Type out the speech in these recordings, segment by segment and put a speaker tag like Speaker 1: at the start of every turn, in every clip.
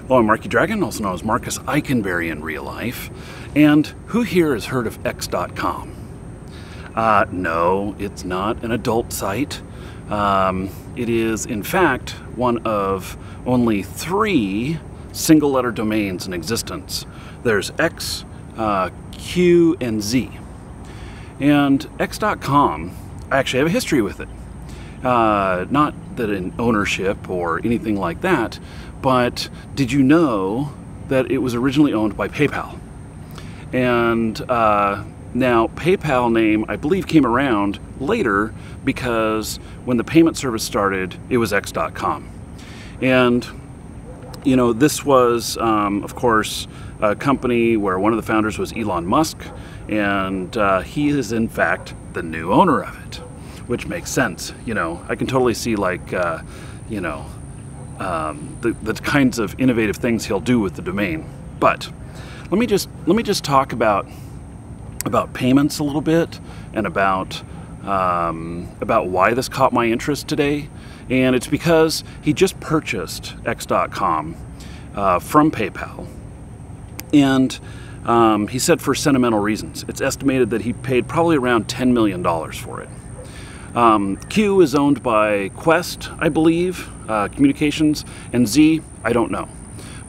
Speaker 1: Hello, I'm Marky Dragon, also known as Marcus Eikenberry in real life. And who here has heard of X.com? No, it's not an adult site. It is, in fact, one of only 3 single-letter domains in existence. There's X, Q, and Z. And X.com, I actually have a history with it. Not that in ownership or anything like that, but did you know that it was originally owned by PayPal? And now PayPal name, I believe, came around later because when the payment service started, it was X.com. And, you know, this was, of course, a company where one of the founders was Elon Musk, and he is, in fact, the new owner of it, which makes sense. You know, I can totally see, like, you know, the kinds of innovative things he'll do with the domain. But let me just talk about payments a little bit and about why this caught my interest today. And it's because he just purchased X.com from PayPal, and he said for sentimental reasons. It's estimated that he paid probably around $10 million for it. Q is owned by Quest, I believe, Communications, and Z, I don't know.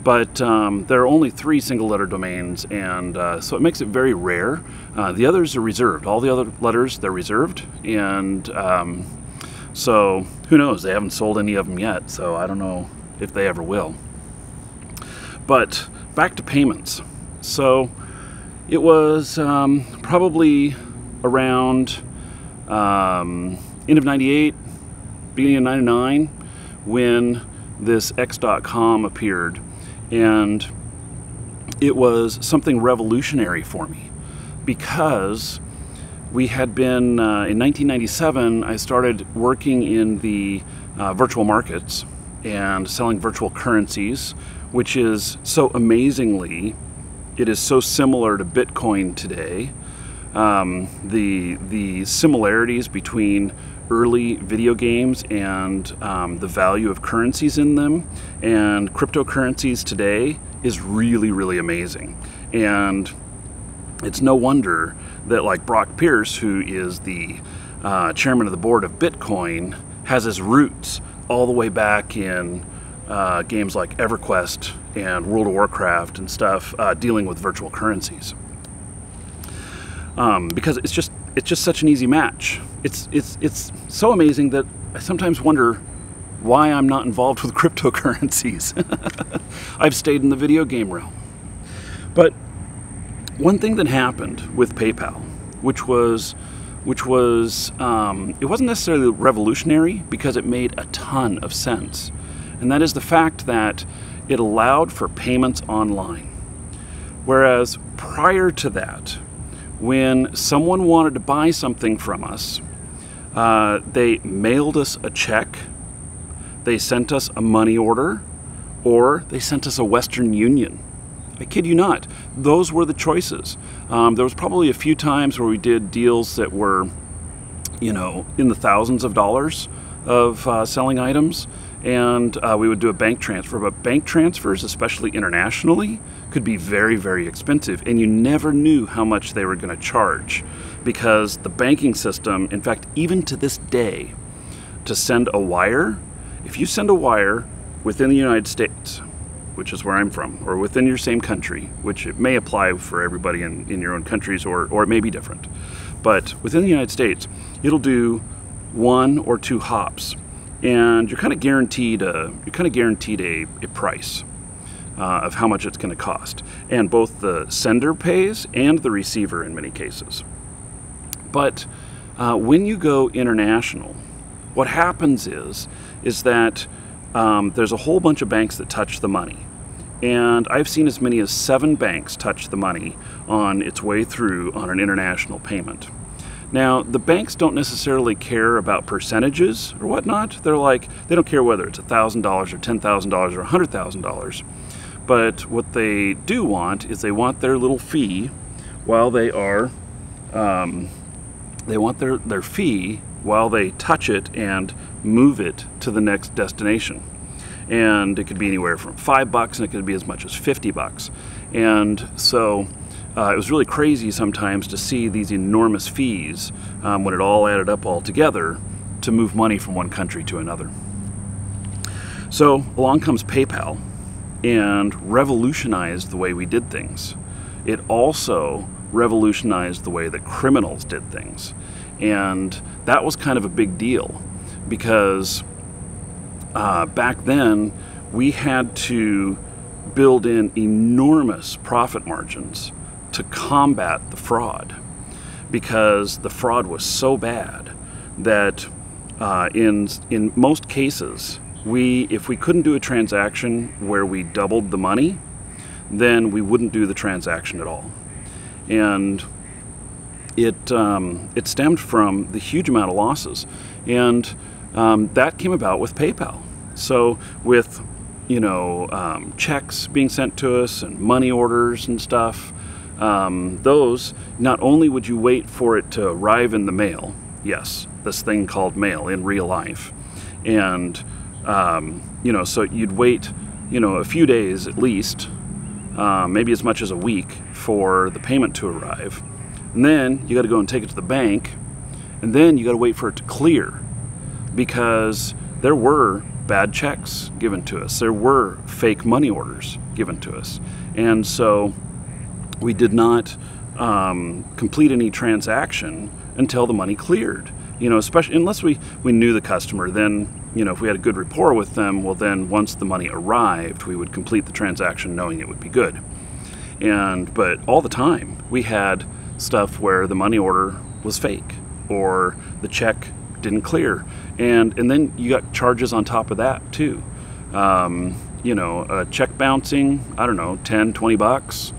Speaker 1: But there are only 3 single-letter domains, and so it makes it very rare. The others are reserved. All the other letters, they're reserved, and so who knows? They haven't sold any of them yet, so I don't know if they ever will. But back to payments. So it was probably around end of 98, beginning of 99, when this X.com appeared, and it was something revolutionary for me because we had been, in 1997, I started working in the virtual markets and selling virtual currencies, which is so amazingly, it is so similar to Bitcoin today. The similarities between early video games and the value of currencies in them and cryptocurrencies today is really, really amazing. And it's no wonder that, like, Brock Pierce, who is the chairman of the board of Bitcoin, has his roots all the way back in games like EverQuest and World of Warcraft and stuff, dealing with virtual currencies. Because it's just such an easy match. It's so amazing that I sometimes wonder why I'm not involved with cryptocurrencies. I've stayed in the video game realm. But one thing that happened with PayPal, which was it wasn't necessarily revolutionary because it made a ton of sense, and that is the fact that it allowed for payments online. Whereas prior to that, when someone wanted to buy something from us, they mailed us a check, they sent us a money order, or they sent us a Western Union. I kid you not. Those were the choices. There was probably a few times where we did deals that were, you know, in the thousands of dollars of selling items, and we would do a bank transfer. But bank transfers, especially internationally, could be very, very expensive, and you never knew how much they were going to charge, because the banking system, in fact, even to this day, to send a wire, if you send a wire within the United States, which is where I'm from, or within your same country, which it may apply for everybody in your own countries, or it may be different, but within the United States, it'll do 1 or 2 hops, and you're kind of guaranteed a price of how much it's going to cost, and both the sender pays and the receiver in many cases. But when you go international, what happens is that there's a whole bunch of banks that touch the money, and I've seen as many as 7 banks touch the money on its way through on an international payment. Now, the banks don't necessarily care about percentages or whatnot. They're like, they don't care whether it's $1,000 or $10,000 or $100,000. But what they do want is they want their little fee while they are, they want their fee while they touch it and move it to the next destination. And it could be anywhere from $5 and it could be as much as $50. And so it was really crazy sometimes to see these enormous fees when it all added up all together to move money from one country to another. So along comes PayPal and revolutionized the way we did things. It also revolutionized the way that criminals did things. And that was kind of a big deal because back then we had to build in enormous profit margins to combat the fraud, because the fraud was so bad that in most cases, if we couldn't do a transaction where we doubled the money, then we wouldn't do the transaction at all. And it stemmed from the huge amount of losses, and that came about with PayPal. So with checks being sent to us and money orders and stuff, those, not only would you wait for it to arrive in the mail, yes, this thing called mail in real life, and so you'd wait a few days at least, maybe as much as a week for the payment to arrive, and then you got to go and take it to the bank, and then you got to wait for it to clear, because there were bad checks given to us, there were fake money orders given to us, and so we did not complete any transaction until the money cleared. Especially unless we knew the customer, then if we had a good rapport with them, well then once the money arrived, we would complete the transaction knowing it would be good. But all the time we had stuff where the money order was fake or the check didn't clear, and then you got charges on top of that too. A check bouncing, I don't know, $10-20,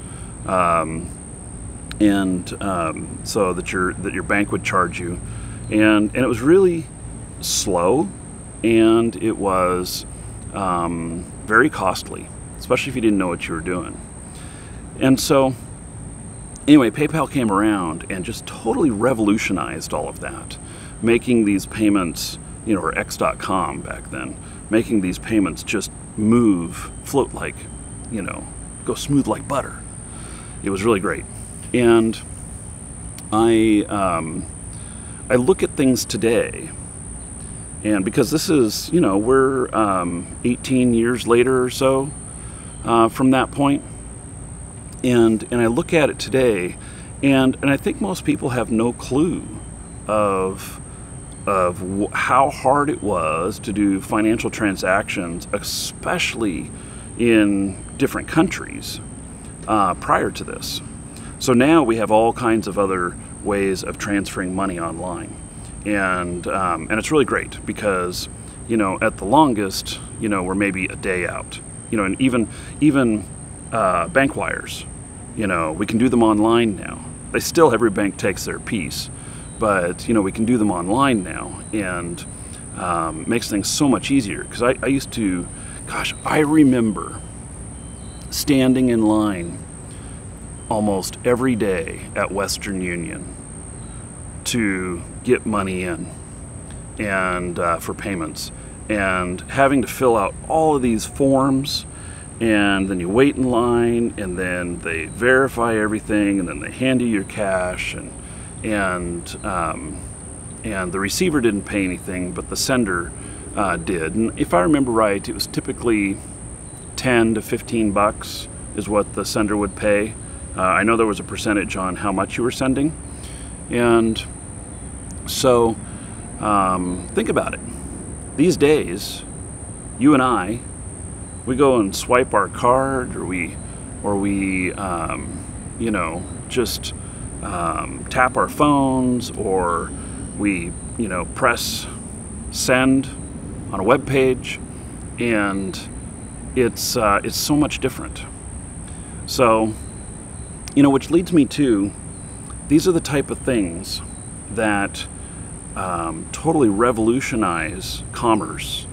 Speaker 1: so that your bank would charge you, and it was really slow, and it was very costly, especially if you didn't know what you were doing. And so anyway, PayPal came around and just totally revolutionized all of that, making these payments, or X.com back then, making these payments just float like, go smooth like butter. It was really great. And I look at things today, and because this is, we're 18 years later or so from that point, and I look at it today, and I think most people have no clue of how hard it was to do financial transactions, especially in different countries prior to this. So now we have all kinds of other ways of transferring money online, and it's really great because at the longest we're maybe a day out, and even bank wires, we can do them online now. Every bank takes their piece, but we can do them online now, and makes things so much easier. Because I used to, I remember standing in line almost every day at Western Union to get money in and for payments, and having to fill out all of these forms, and then you wait in line, and then they verify everything, and then they hand you your cash, and the receiver didn't pay anything, but the sender did. And if I remember right, it was typically $10 to $15 is what the sender would pay. I know there was a percentage on how much you were sending. And so think about it. These days, you and I, we go and swipe our card, or we just tap our phones, or we press send on a web page, and it's so much different. So which leads me to, these are the type of things that totally revolutionize commerce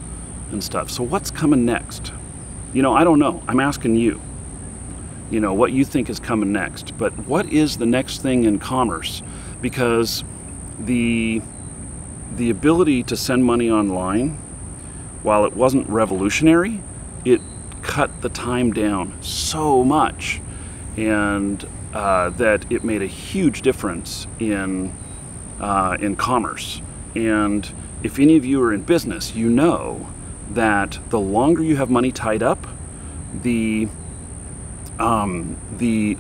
Speaker 1: and stuff. So what's coming next? I don't know. I'm asking you, what you think is coming next. But what is the next thing in commerce? Because the ability to send money online while it wasn't revolutionary, it cut the time down so much, and that it made a huge difference in commerce. And if any of you are in business, you know that the longer you have money tied up, the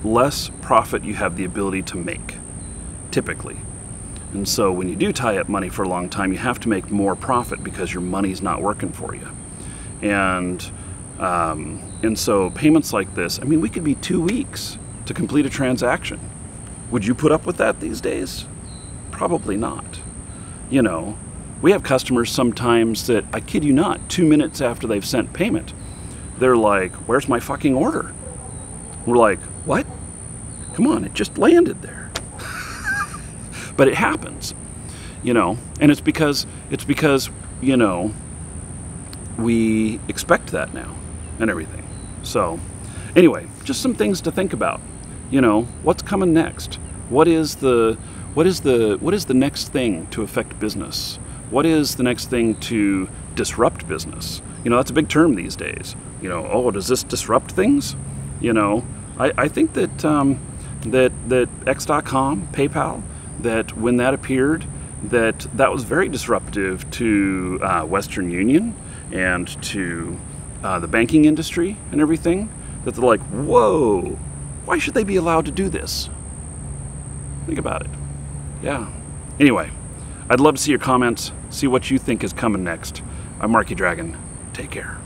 Speaker 1: less profit you have the ability to make, typically. And so when you do tie up money for a long time, you have to make more profit because your money's not working for you. And so payments like this, I mean, we could be 2 weeks to complete a transaction. Would you put up with that these days? Probably not. You know, we have customers sometimes that, I kid you not, 2 minutes after they've sent payment, they're like, where's my fucking order? We're like, what? Come on, it just landed there. But it happens, you know, and it's because, you know, we expect that now and everything. So anyway, just some things to think about. You know, what's coming next? What is the next thing to affect business? What is the next thing to disrupt business? You know, that's a big term these days. You know, oh, does this disrupt things? You know, I think that that X.com, PayPal, that when that appeared, that was very disruptive to Western Union and to the banking industry and everything. That they're like, whoa, why should they be allowed to do this? Think about it. Yeah. Anyway, I'd love to see your comments, see what you think is coming next. I'm Marky Dragon. Take care.